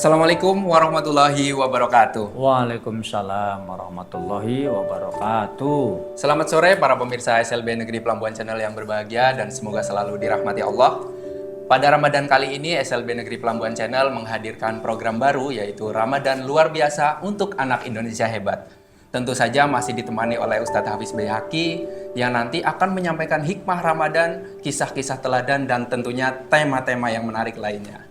Assalamualaikum warahmatullahi wabarakatuh. Waalaikumsalam warahmatullahi wabarakatuh. Selamat sore para pemirsa SLB Negeri Pelambuan Channel yang berbahagia dan semoga selalu dirahmati Allah. Pada Ramadan kali ini SLB Negeri Pelambuan Channel menghadirkan program baru yaitu Ramadan Luar Biasa untuk Anak Indonesia Hebat. Tentu saja masih ditemani oleh Ustadz Hafiz Baihaqi yang nanti akan menyampaikan hikmah Ramadan, kisah-kisah teladan dan tentunya tema-tema yang menarik lainnya.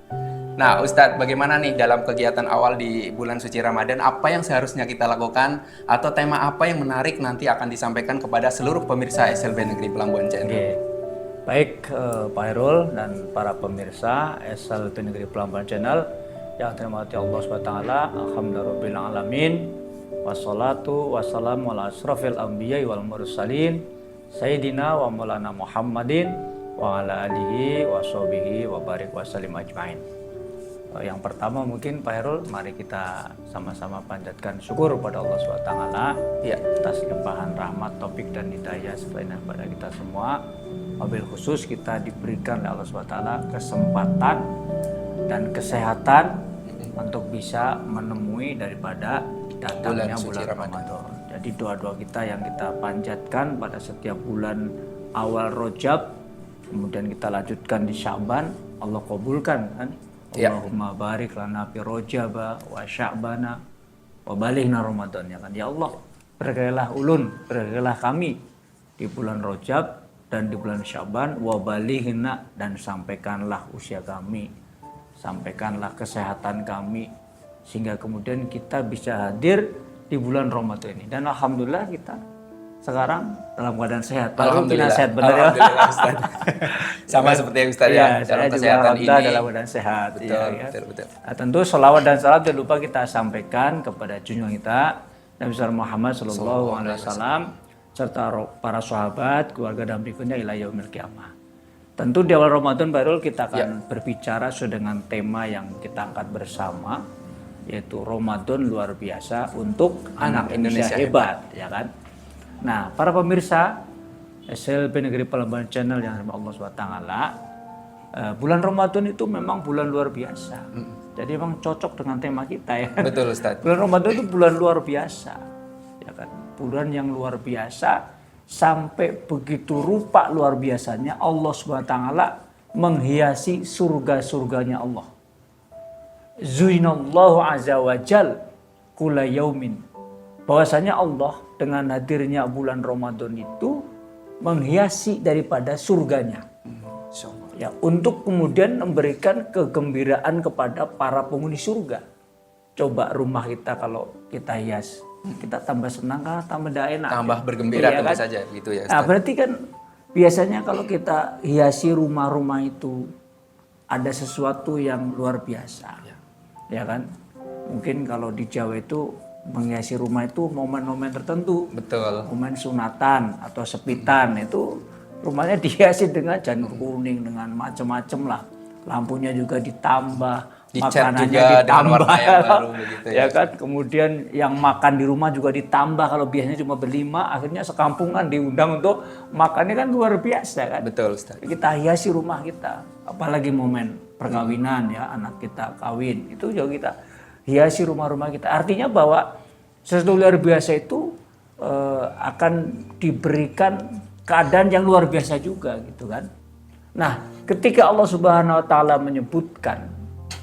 Nah Ustadz, bagaimana nih dalam kegiatan awal di bulan suci Ramadan, apa yang seharusnya kita lakukan atau tema apa yang menarik nanti akan disampaikan kepada seluruh pemirsa SLB Negeri Pelambuan Channel? Oke. Baik Pak Hairul dan para pemirsa SLB Negeri Pelambuan Channel yang dirahmati Allah SWT, alhamdulillahirabbil alamin. Wassalatu wassalamu ala asrofil anbiya wal mursalin Sayyidina wa maulana Muhammadin wa ala alihi wa sahbihi wa barik wa salim ajmain. Yang pertama mungkin Pak Hairul, mari kita sama-sama panjatkan syukur kepada Allah SWT Ya. atas limpahan rahmat, taufik dan hidayah sebenarnya kepada kita semua. Wabil khusus kita diberikan oleh Allah SWT kesempatan dan kesehatan untuk bisa menemui daripada datangnya bulan Ramadan. Jadi doa-doa kita yang kita panjatkan pada setiap bulan awal Rajab, kemudian kita lanjutkan di Sya'ban, Allah kabulkan kan. Ya. Allahumma barik lana fi Rajaba wa Sya'bana wa balighna Ramadan, ya kan. Ya Allah, berkahilah ulun, berkahilah kami di bulan Rajab dan di bulan Sya'ban, wa balighna, dan sampaikanlah usia kami, sampaikanlah kesehatan kami sehingga kemudian kita bisa hadir di bulan Ramadan ini. Dan alhamdulillah kita sekarang dalam keadaan sehat. Alhamdulillah. Kita sehat benar ya. Alhamdulillah Ustaz. Sama seperti yang Ustaz ya, dalam kesehatan ini. Dalam keadaan sehat. Betul, ya. betul. Nah, tentu sholawat dan salam jangan lupa kita sampaikan kepada junjungan kita Nabi Muhammad SAW serta para sahabat, keluarga dan berikutnya ila yaumil qiyamah. Tentu di awal Ramadan baru kita akan berbicara sesuai dengan tema yang kita angkat bersama, yaitu Ramadan luar biasa untuk anak Indonesia hebat, ya kan? Nah, para pemirsa SLB Negeri Pelambuan Channel yang dirahmati Allah SWT, bulan Ramadan itu memang bulan luar biasa. Jadi memang cocok dengan tema kita ya. Betul Ustaz. Bulan Ramadan itu bulan luar biasa, ya kan? Bulan yang luar biasa sampai begitu rupa luar biasanya Allah SWT menghiasi surga-surganya Allah. Zuinallahu azza wa jal kula yaumin. Bahwasanya Allah dengan hadirnya bulan Ramadan itu menghiasi daripada surganya. Ya, untuk kemudian memberikan kegembiraan kepada para penghuni surga. Coba rumah kita kalau kita hias, kita tambah senang kah, tambah enak. Tambah bergembira ya, tentu kan? saja gitu ya Ustaz. Nah, berarti kan biasanya kalau kita hiasi rumah-rumah itu ada sesuatu yang luar biasa. Ya kan? Mungkin kalau di Jawa itu menghiasi rumah itu momen-momen tertentu. Betul. Momen sunatan atau sepitan itu rumahnya dihiasi dengan janur kuning, dengan macam-macam lah. Lampunya juga ditambah, Dicat makanannya juga dengan ditambah. warna yang baru begitu Ya kan? Kemudian yang makan di rumah juga ditambah, kalau biasanya cuma berlima, akhirnya sekampungan diundang untuk makannya, kan luar biasa kan. Betul Ustaz. Kita hiasi rumah kita, apalagi momen perkawinan ya, anak kita kawin, itu juga kita hiasi rumah-rumah kita. Artinya bahwa sesuatu luar biasa itu akan diberikan keadaan yang luar biasa juga gitu kan. Nah, ketika Allah Subhanahu wa taala menyebutkan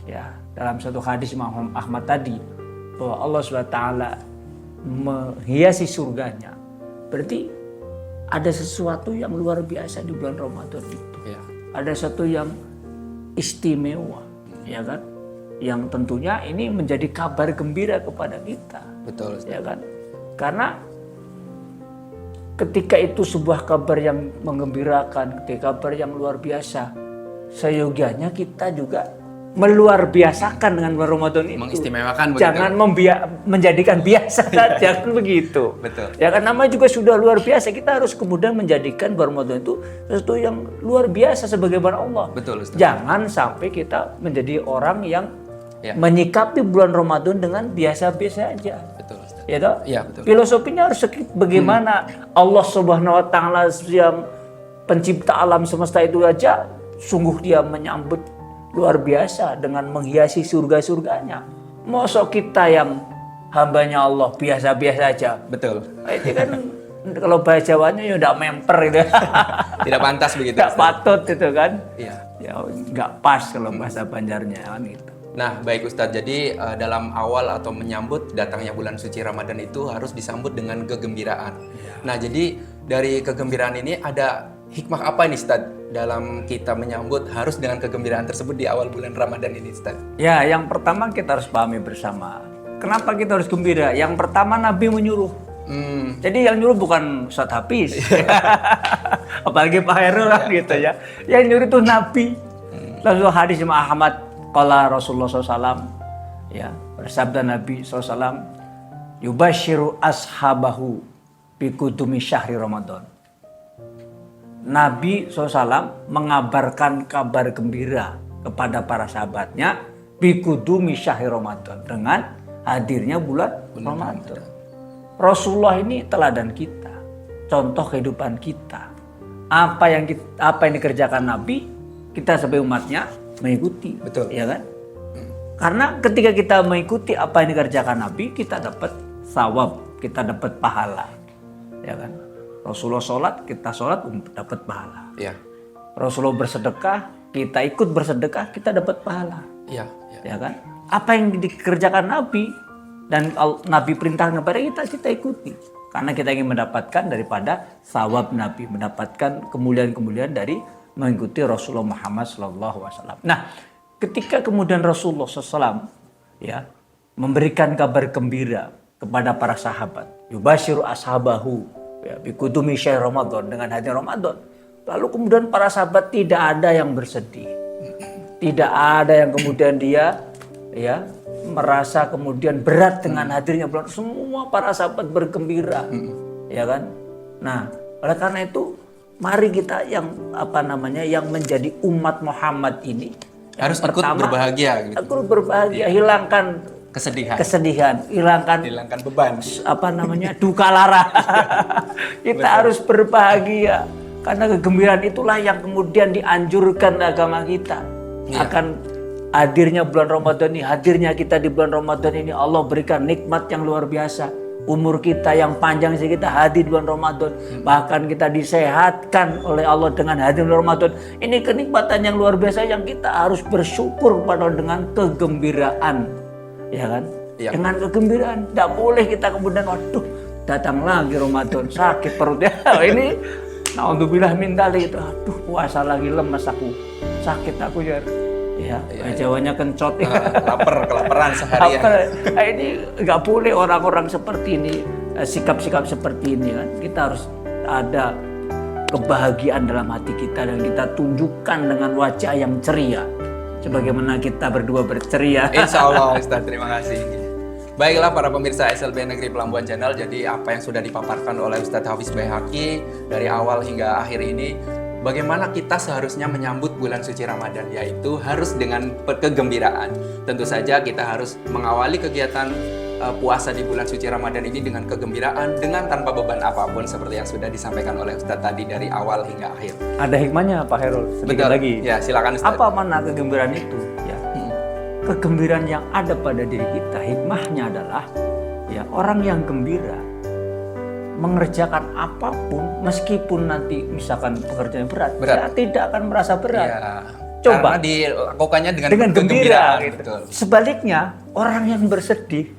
ya dalam satu hadis Imam Ahmad tadi bahwa Allah Subhanahu wa taala menghiasi surganya, berarti ada sesuatu yang luar biasa di bulan Ramadan itu. Ya. Ada sesuatu yang istimewa, ya kan? Yang tentunya ini menjadi kabar gembira kepada kita. Betul Ustaz. Ya kan? Karena ketika itu sebuah kabar yang menggembirakan, ketika kabar yang luar biasa, seyogianya kita juga meluar biasakan dengan bulan Ramadan itu. Mengistimewakan begitu. Jangan menjadikan biasa, jangan begitu. Betul. Ya kan, namanya juga sudah luar biasa. Kita harus kemudian menjadikan bulan Ramadan itu sesuatu yang luar biasa sebagaimana Allah. Betul Ustaz. Jangan sampai kita menjadi orang yang menyikapi bulan Ramadan dengan biasa-biasa aja. Betul Ustaz. Ya toh? Iya, betul. Filosofinya harus bagaimana Allah Subhanahu wa taala yang pencipta alam semesta itu aja sungguh dia menyambut luar biasa dengan menghiasi surga-surganya. Mosok kita yang hambanya Allah biasa-biasa aja. Betul. Ini kan kalau bahasa Jawanya ya udah memper gitu. Tidak pantas begitu. Tidak patut itu kan. Iya. Ya nggak pas kalau bahasa Banjarnya kan itu. Nah, baik Ustadz. Jadi dalam awal atau menyambut datangnya bulan suci Ramadan itu harus disambut dengan kegembiraan. Ya. Nah, jadi dari kegembiraan ini ada hikmah apa nih Ustadz dalam kita menyambut harus dengan kegembiraan tersebut di awal bulan Ramadan ini Ustadz? Ya, yang pertama kita harus pahami bersama. Kenapa kita harus gembira? Yang pertama Nabi menyuruh. Jadi yang nyuruh bukan Ustadz Hafiz. Apalagi Pak Hairul lah gitu ya. Yang nyuruh itu Nabi. Lalu hadis Imam Ahmad qala Rasulullah SAW, ya, bersabda Nabi SAW, yubashiru ashabahu bikudumi syahri Ramadan. Nabi SAW mengabarkan kabar gembira kepada para sahabatnya bikudumi syahri Ramadan, dengan hadirnya bulan Ramadan. Rasulullah ini teladan kita, contoh kehidupan kita. Apa yang dikerjakan Nabi, kita sebagai umatnya mengikuti. Betul. Ya kan? Karena ketika kita mengikuti apa yang dikerjakan Nabi, kita dapat thawab, kita dapat pahala. Ya kan? Rasulullah sholat, kita sholat dapat pahala. Iya. Rasulullah bersedekah, kita ikut bersedekah, kita dapat pahala. Iya. Ya kan? Apa yang dikerjakan Nabi dan Nabi perintahkan kepada kita ikuti. Karena kita ingin mendapatkan daripada thawab Nabi, mendapatkan kemuliaan-kemuliaan dari mengikuti Rasulullah Muhammad SAW. Nah, ketika kemudian Rasulullah SAW ya memberikan kabar gembira kepada para sahabat, yubashiru ashabahu ya bikudumi syahr Ramadan, dengan hadir Ramadan. Lalu kemudian para sahabat tidak ada yang bersedih. Tidak ada yang kemudian dia ya merasa kemudian berat dengan hadirnya bulan. Semua para sahabat bergembira. Ya kan? Nah, oleh karena itu mari kita yang yang menjadi umat Muhammad ini harus ikut berbahagia gitu. Ikut berbahagia, hilangkan kesedihan, hilangkan beban. Duka lara. Kita harus berbahagia karena kegembiraan itulah yang kemudian dianjurkan agama kita. Ya. Akan hadirnya bulan Ramadan ini, hadirnya kita di bulan Ramadan ini, Allah berikan nikmat yang luar biasa. Umur kita yang panjang sih kita hadir di bulan Ramadan. Bahkan kita disehatkan oleh Allah dengan hadir bulan Ramadan. Ini kenikmatan yang luar biasa yang kita harus bersyukur kepada dengan kegembiraan. Ya kan? Ya. Dengan kegembiraan. Tidak boleh kita kemudian, waduh datang lagi Ramadan, sakit perutnya. Ini naudzubillah min dzalik. Aduh puasa lagi, lemes aku. Sakit aku ya. Ya, Jawanya kencot. Kelaparan seharian. Ini nggak boleh orang-orang seperti ini, sikap-sikap seperti ini kan. Kita harus ada kebahagiaan dalam hati kita dan kita tunjukkan dengan wajah yang ceria. Sebagaimana kita berdua berceria. Insya Allah Ustaz, terima kasih. Baiklah para pemirsa SLB Negeri Pelambuan Channel, jadi apa yang sudah dipaparkan oleh Ustadz Hafiz Baihaqi dari awal hingga akhir ini, bagaimana kita seharusnya menyambut bulan suci Ramadan, yaitu harus dengan kegembiraan. Tentu saja kita harus mengawali kegiatan puasa di bulan suci Ramadan ini dengan kegembiraan, dengan tanpa beban apapun seperti yang sudah disampaikan oleh Ustadz tadi dari awal hingga akhir. Ada hikmahnya Pak Hairul, sedikit lagi. Ya, silakan Ustadz. Apa makna kegembiraan itu? Ya. Kegembiraan yang ada pada diri kita, hikmahnya adalah ya orang yang gembira mengerjakan apapun meskipun nanti misalkan pekerjaan berat. Dia tidak akan merasa berat. Ya, coba karena dilakukannya dengan gembira. Gitu. Betul. Sebaliknya orang yang bersedih,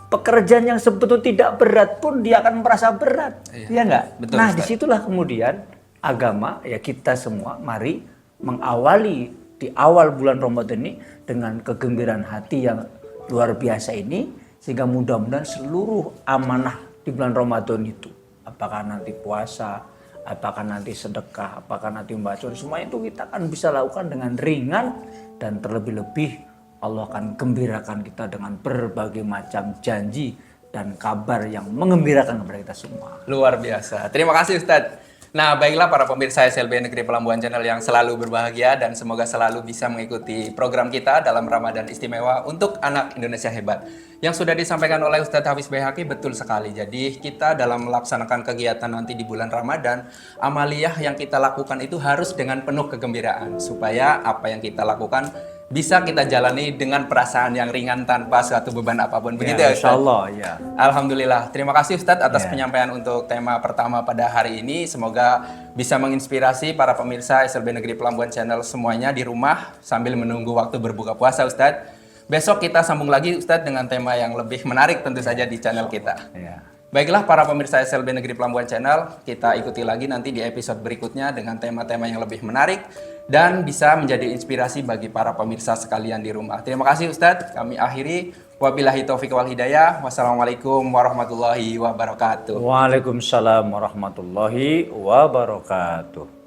pekerjaan yang sebetulnya tidak berat pun dia akan merasa berat. Iya enggak? Betul, nah, Ustaz. Disitulah kemudian agama ya kita semua mari mengawali di awal bulan Ramadan ini dengan kegembiraan hati yang luar biasa ini, sehingga mudah-mudahan seluruh amanah di bulan Ramadan itu, apakah nanti puasa, apakah nanti sedekah, apakah nanti membaca, semua itu kita akan bisa lakukan dengan ringan, dan terlebih-lebih Allah akan gembirakan kita dengan berbagai macam janji dan kabar yang mengembirakan kepada kita semua. Luar biasa. Terima kasih Ustadz. Nah, baiklah para pemirsa SLB Negeri Pelambuan Channel yang selalu berbahagia dan semoga selalu bisa mengikuti program kita dalam Ramadan Istimewa untuk anak Indonesia hebat. Yang sudah disampaikan oleh Ustadz Hafiz Baihaqi betul sekali. Jadi kita dalam melaksanakan kegiatan nanti di bulan Ramadan, amaliyah yang kita lakukan itu harus dengan penuh kegembiraan supaya apa yang kita lakukan bisa kita jalani dengan perasaan yang ringan tanpa suatu beban apapun. Begitu ya, Ustadz? Insyaallah, ya. Alhamdulillah. Terima kasih Ustadz atas penyampaian untuk tema pertama pada hari ini. Semoga bisa menginspirasi para pemirsa SLB Negeri Pelambuan Channel semuanya di rumah sambil menunggu waktu berbuka puasa Ustadz. Besok kita sambung lagi Ustadz dengan tema yang lebih menarik tentu saja di channel kita. Ya. Baiklah para pemirsa SLB Negeri Pelambuan Channel, kita ikuti lagi nanti di episode berikutnya dengan tema-tema yang lebih menarik dan bisa menjadi inspirasi bagi para pemirsa sekalian di rumah. Terima kasih Ustadz, kami akhiri. Wabillahi taufiq wal hidayah. Wassalamualaikum warahmatullahi wabarakatuh. Waalaikumsalam warahmatullahi wabarakatuh.